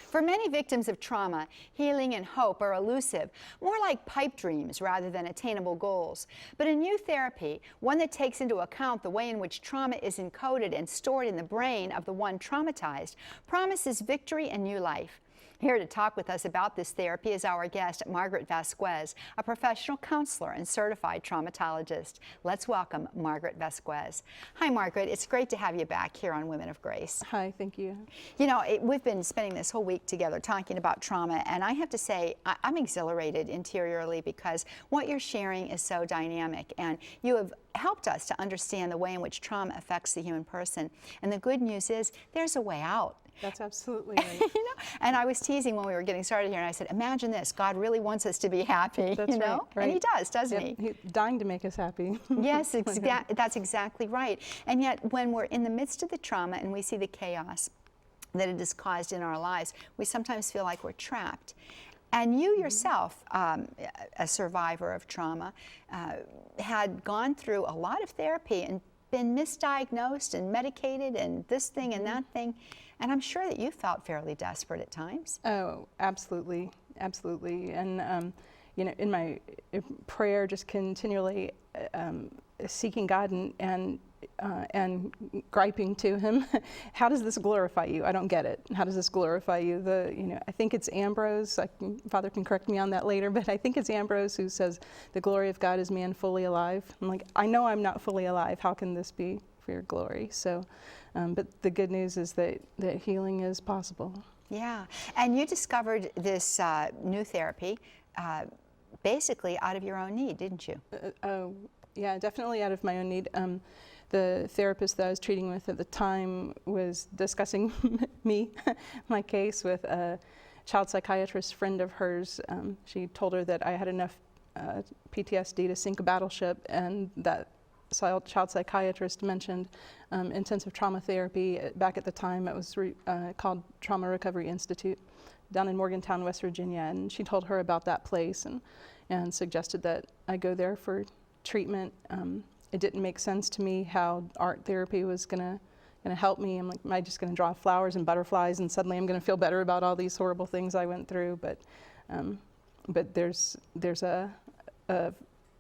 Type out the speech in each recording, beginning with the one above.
For many victims of trauma, healing and hope are elusive, more like pipe dreams rather than attainable goals. But a new therapy, one that takes into account the way in which trauma is encoded and stored in the brain of the one traumatized, promises victory and new life. Here to talk with us about this therapy is our guest, Margaret Vasquez, a professional counselor and certified traumatologist. Let's welcome Margaret Vasquez. Hi, Margaret. It's great to have you back here on Women of Grace. Hi, thank you. You know, we've been spending this whole week together talking about trauma, and I have to say I'm exhilarated interiorly because what you're sharing is so dynamic, and you have helped us to understand the way in which trauma affects the human person. And the good news is there's a way out. That's absolutely right. You know? And I was teasing when we were getting started here, and I said, imagine this, God really wants us to be happy, That's you know? right. And he does, doesn't he? He's dying to make us happy. Yes, that's exactly right. And yet, when we're in the midst of the trauma and we see the chaos that it has caused in our lives, we sometimes feel like we're trapped. And you yourself, a survivor of trauma, had gone through a lot of therapy and been misdiagnosed and medicated and this thing and that thing. And I'm sure that you felt fairly desperate at times. Oh, absolutely, absolutely. And you know, in my prayer, just continually seeking God and griping to Him. How does this glorify you? I don't get it. How does this glorify you? I think it's Ambrose. Father can correct me on that later, but I think it's Ambrose who says, "The glory of God is man fully alive." I'm like, I know I'm not fully alive. How can this be for your glory? So, but the good news is that healing is possible. Yeah, and you discovered this new therapy basically out of your own need, didn't you? Yeah, definitely out of my own need. The therapist that I was treating with at the time was discussing my case with a child psychiatrist friend of hers. She told her that I had enough PTSD to sink a battleship, and that child psychiatrist mentioned intensive trauma therapy. Back at the time, it was called Trauma Recovery Institute down in Morgantown, West Virginia, and she told her about that place and suggested that I go there for treatment. It didn't make sense to me how art therapy was gonna help me. I'm like, am I just gonna draw flowers and butterflies and suddenly I'm gonna feel better about all these horrible things I went through? But there's a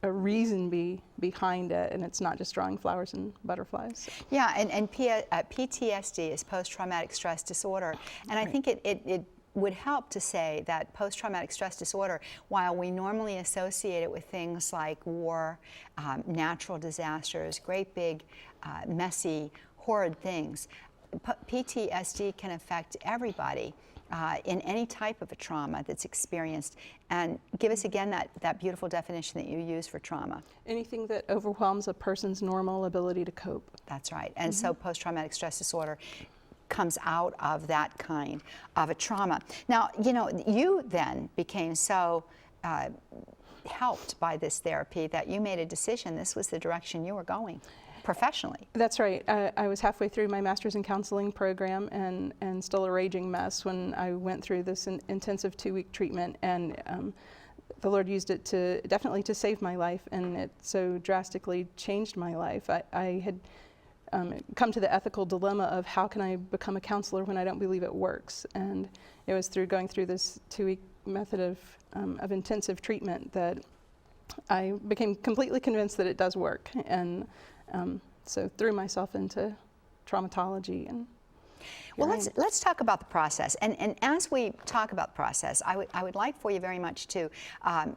reason behind it, and it's not just drawing flowers and butterflies. Yeah, and PTSD is post-traumatic stress disorder, and I think it would help to say that post-traumatic stress disorder, while we normally associate it with things like war, natural disasters, great big, messy, horrid things, PTSD can affect everybody in any type of a trauma that's experienced. And give us again that beautiful definition that you use for trauma. Anything that overwhelms a person's normal ability to cope. That's right. And so post-traumatic stress disorder comes out of that kind of a trauma. Now, you know, you then became so helped by this therapy that you made a decision this was the direction you were going professionally. That's right. I was halfway through my master's in counseling program and still a raging mess when I went through this intensive 2-week treatment, and the Lord used it definitely to save my life, and it so drastically changed my life. I had come to the ethical dilemma of how can I become a counselor when I don't believe it works, and it was through going through this 2-week method of intensive treatment that I became completely convinced that it does work, and so threw myself into traumatology. And well, let's talk about the process, and as we talk about the process, I would like for you very much to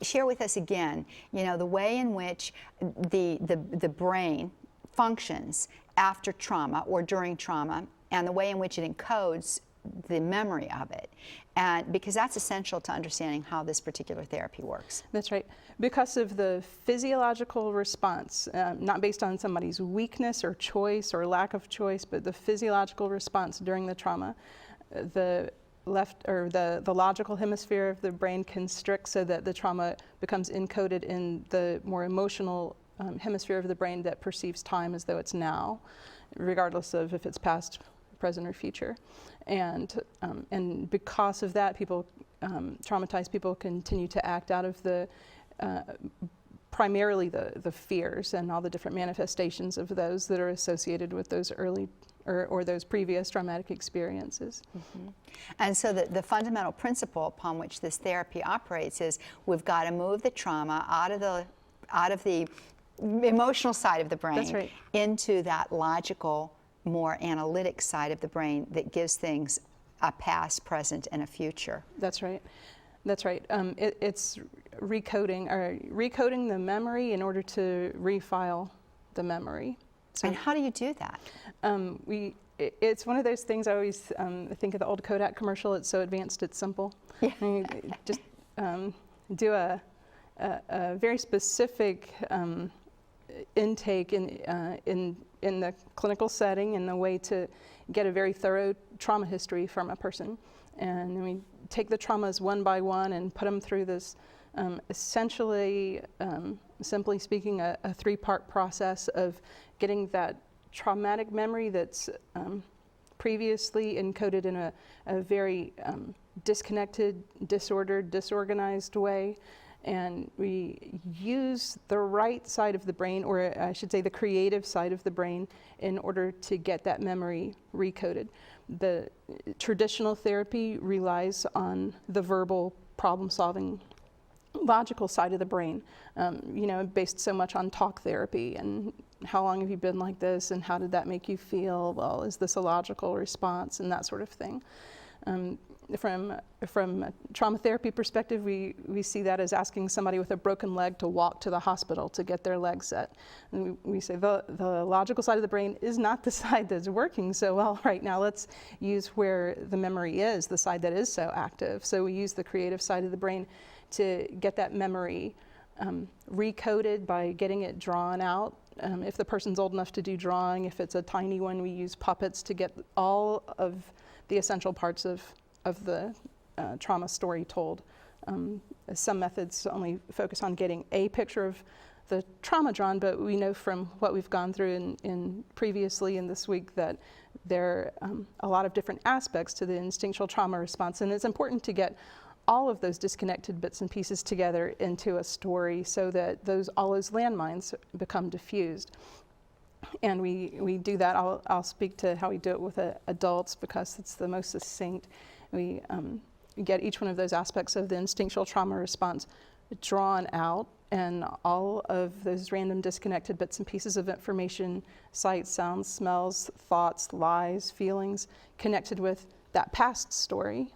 share with us again, you know, the way in which the brain functions after trauma or during trauma, and the way in which it encodes the memory of it, and because that's essential to understanding how this particular therapy works. That's right. Because of the physiological response, not based on somebody's weakness or choice or lack of choice, but the physiological response during the trauma, the left or the logical hemisphere of the brain constricts so that the trauma becomes encoded in the more emotional hemisphere of the brain that perceives time as though it's now, regardless of if it's past, present, or future. And because of that, traumatized people continue to act out of primarily the fears and all the different manifestations of those that are associated with those early or those previous traumatic experiences. Mm-hmm. And so the fundamental principle upon which this therapy operates is we've got to move the trauma out of the emotional side of the brain. That's right. Into that logical, more analytic side of the brain that gives things a past, present, and a future. That's right. That's right. It's recoding the memory in order to refile the memory. So, and how do you do that? It's one of those things I always think of the old Kodak commercial. It's so advanced, it's simple. Yeah. You just do a very specific intake in the clinical setting, and the way to get a very thorough trauma history from a person. And then we take the traumas one by one and put them through this essentially, simply speaking, a three-part process of getting that traumatic memory that's previously encoded in a very disconnected, disordered, disorganized way. And we use the right side of the brain, or I should say the creative side of the brain, in order to get that memory recoded. The traditional therapy relies on the verbal problem-solving logical side of the brain, based so much on talk therapy and how long have you been like this and how did that make you feel? Well, is this a logical response, and that sort of thing. From a trauma therapy perspective, we see that as asking somebody with a broken leg to walk to the hospital to get their leg set. And we say the logical side of the brain is not the side that's working so well right now. Let's use where the memory is, the side that is so active. So we use the creative side of the brain to get that memory recoded by getting it drawn out. If the person's old enough to do drawing, if it's a tiny one, we use puppets to get all of the essential parts of the trauma story told. Some methods only focus on getting a picture of the trauma drawn, but we know from what we've gone through in previously in this week that there are a lot of different aspects to the instinctual trauma response, and it's important to get all of those disconnected bits and pieces together into a story so that all those landmines become diffused. And we do that. I'll speak to how we do it with adults because it's the most succinct. We get each one of those aspects of the instinctual trauma response drawn out, and all of those random disconnected bits and pieces of information, sights, sounds, smells, thoughts, lies, feelings, connected with that past story.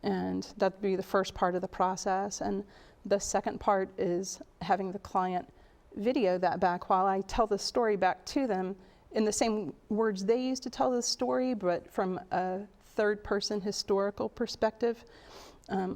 And that would be the first part of the process. And the second part is having the client video that back while I tell the story back to them in the same words they used to tell the story, but from a third-person historical perspective.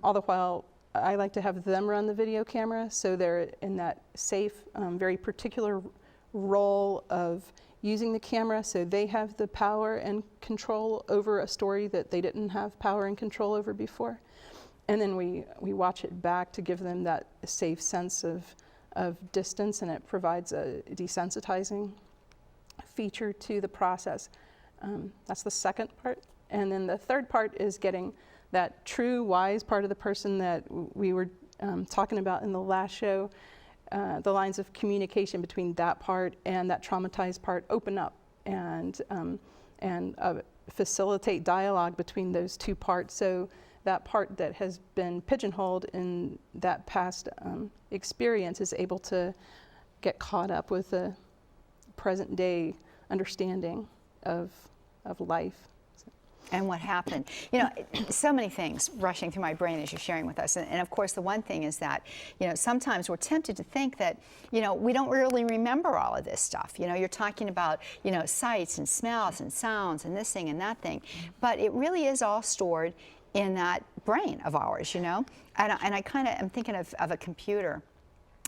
All the while, I like to have them run the video camera, so they're in that safe, very particular role of using the camera, so they have the power and control over a story that they didn't have power and control over before. And then we watch it back to give them that safe sense of distance, and it provides a desensitizing feature to the process. That's the second part. And then the third part is getting that true, wise part of the person that we were talking about in the last show. The lines of communication between that part and that traumatized part open up and facilitate dialogue between those two parts. So that part that has been pigeonholed in that past experience is able to get caught up with a present day understanding of life. And what happened. So many things rushing through my brain as you're sharing with us. And of course, the one thing is that, sometimes we're tempted to think that, we don't really remember all of this stuff. You're talking about, sights and smells and sounds and this thing and that thing. But it really is all stored in that brain of ours, And I kind of am thinking of a computer.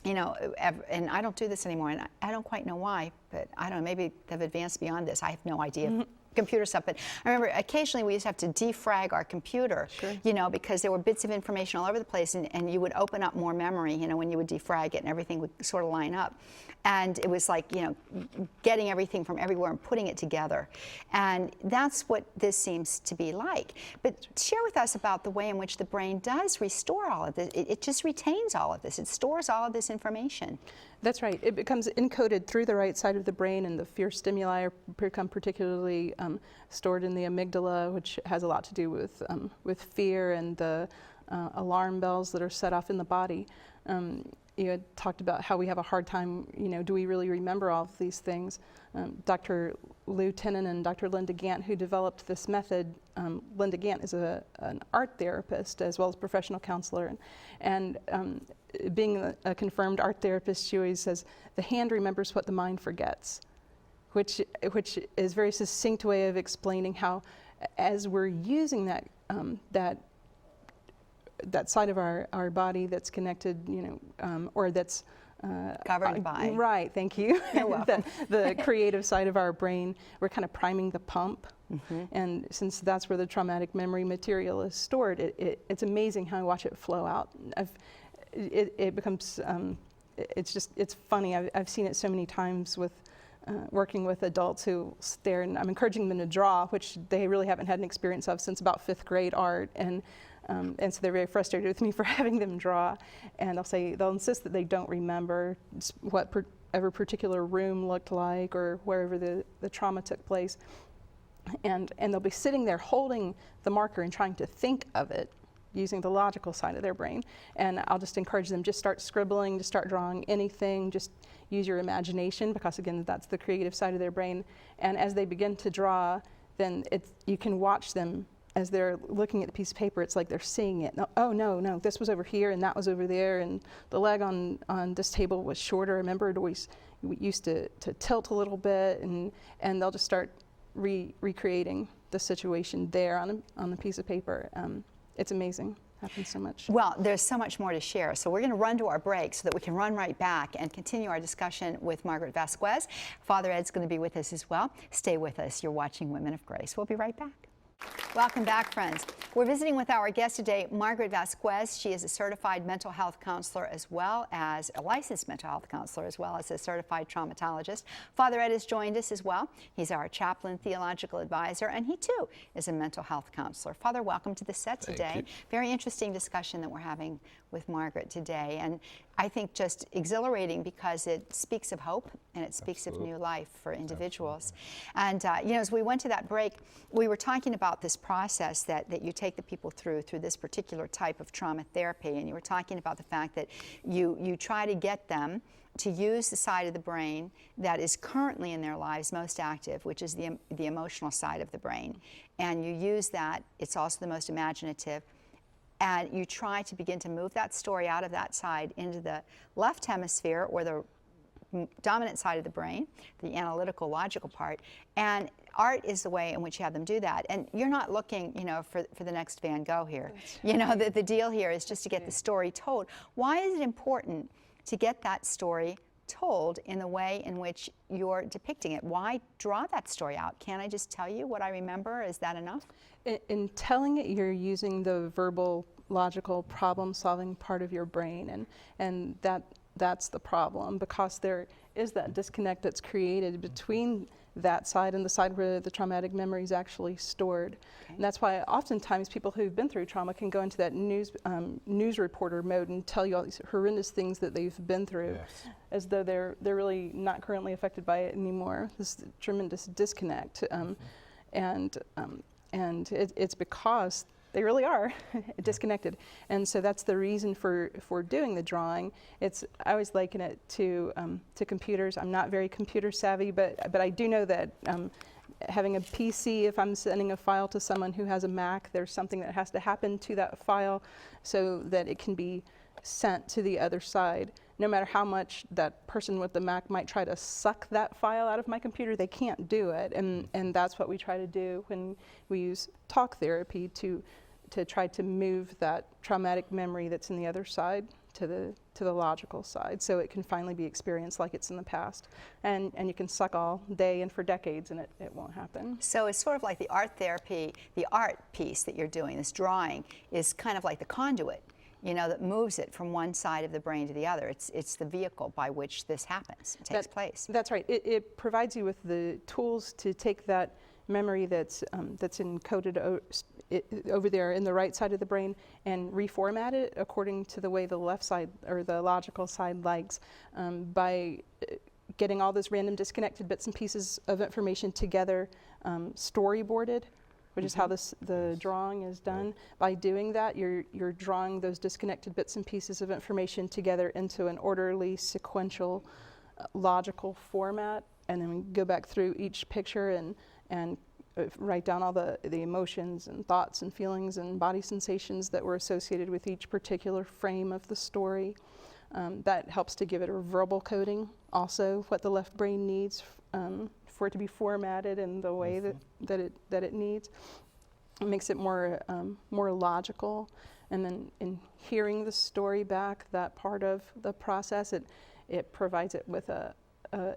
And I don't do this anymore, and I don't quite know why, but I don't know, maybe they've advanced beyond this. I have no idea. Mm-hmm. Computer stuff, but I remember occasionally we used to have to defrag our computer, sure. Because there were bits of information all over the place, and you would open up more memory, when you would defrag it, and everything would sort of line up. And it was like, getting everything from everywhere and putting it together. And that's what this seems to be like. But share with us about the way in which the brain does restore all of this. It just retains all of this. It stores all of this information. That's right. It becomes encoded through the right side of the brain, and the fear stimuli become particularly stored in the amygdala, which has a lot to do with fear and the alarm bells that are set off in the body. You had talked about how we have a hard time, do we really remember all of these things? Dr. Lou Tenen and Dr. Linda Gant, who developed this method, Linda Gant is an art therapist as well as professional counselor. And being a confirmed art therapist, she always says, the hand remembers what the mind forgets, which is a very succinct way of explaining how, as we're using that side of our body that's connected, or that's governed by. Right, thank you. You're welcome. the creative side of our brain, we're kind of priming the pump. Mm-hmm. And since that's where the traumatic memory material is stored, it's amazing how I watch it flow out. It becomes, it's funny. I've seen it so many times with working with adults who stare, and I'm encouraging them to draw, which they really haven't had an experience of since about 5th grade art. And so they're very frustrated with me for having them draw. And they'll insist that they don't remember whatever particular room looked like or wherever the trauma took place. And they'll be sitting there holding the marker and trying to think of it using the logical side of their brain. And I'll just encourage them, just start scribbling, just start drawing anything, just use your imagination, because again, that's the creative side of their brain. And as they begin to draw, then you can watch them as they're looking at the piece of paper. It's like they're seeing it. No, this was over here and that was over there, and the leg on this table was shorter. I remember we used to tilt a little bit, and they'll just start recreating the situation there on the piece of paper. It's amazing. Happens so much. Well, there's so much more to share. So we're going to run to our break so that we can run right back and continue our discussion with Margaret Vasquez. Father Ed's going to be with us as well. Stay with us. You're watching Women of Grace. We'll be right back. Welcome back, friends. We're visiting with our guest today, Margaret Vasquez. She is a certified mental health counselor as well as a licensed mental health counselor, as well as a certified traumatologist. Father Ed has joined us as well. He's our chaplain theological advisor, and he too is a mental health counselor. Father, welcome to the set today. Thank you. Very interesting discussion that we're having with Margaret today, and I think just exhilarating because it speaks of hope and it speaks of new life for individuals. Absolutely. And as we went to that break, we were talking about this process that you take the people through this particular type of trauma therapy, and you were talking about the fact that you try to get them to use the side of the brain that is currently in their lives most active, which is the emotional side of the brain. And you use that, it's also the most imaginative, and you try to begin to move that story out of that side into the left hemisphere, or the dominant side of the brain, the analytical, logical part. And art is the way in which you have them do that. And you're not looking, for the next Van Gogh here. The deal here is just to get the story told. Why is it important to get that story told in the way in which you're depicting it? Why draw that story out? Can't I just tell you what I remember? Is that enough? In telling it, you're using the verbal, logical, problem-solving part of your brain, and that's the problem, because there is that disconnect that's created between that side and the side where the traumatic memory is actually stored. Okay. And that's why oftentimes people who've been through trauma can go into that news reporter mode and tell you all these horrendous things that they've been through, yes, as though they're really not currently affected by it anymore. This tremendous disconnect, and it's because they really are disconnected. And so that's the reason for doing the drawing. I always liken it to computers. I'm not very computer savvy, but I do know that having a PC, if I'm sending a file to someone who has a Mac, there's something that has to happen to that file so that it can be sent to the other side. No matter how much that person with the Mac might try to suck that file out of my computer, they can't do it. And that's what we try to do when we use talk therapy, to try to move that traumatic memory that's in the other side to the logical side, so it can finally be experienced like it's in the past. And you can suck all day and for decades and it won't happen. So it's sort of like the art therapy, the art piece that you're doing, this drawing, is kind of like the conduit, that moves it from one side of the brain to the other. It's the vehicle by which this happens, takes place. That's right. It provides you with the tools to take that memory that's encoded over there in the right side of the brain and reformat it according to the way the left side or the logical side likes, by getting all those random disconnected bits and pieces of information together, storyboarded, which is how the drawing is done. By doing that, you're drawing those disconnected bits and pieces of information together into an orderly, sequential, logical format, and then we go back through each picture and write down all the emotions and thoughts and feelings and body sensations that were associated with each particular frame of the story. That helps to give it a verbal coding, also what the left brain needs for it to be formatted in the way that it needs. It makes it more logical. And then in hearing the story back, that part of the process, it provides it with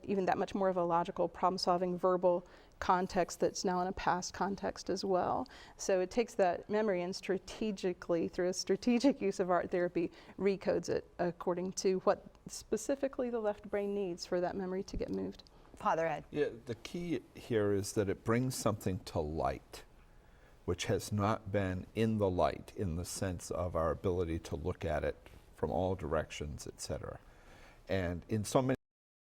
even that much more of a logical, problem-solving, verbal context that's now in a past context as well. So it takes that memory and strategically, through a strategic use of art therapy, recodes it according to what specifically the left brain needs for that memory to get moved. Father Ed. Yeah, the key here is that it brings something to light, which has not been in the light in the sense of our ability to look at it from all directions, etc. And in so many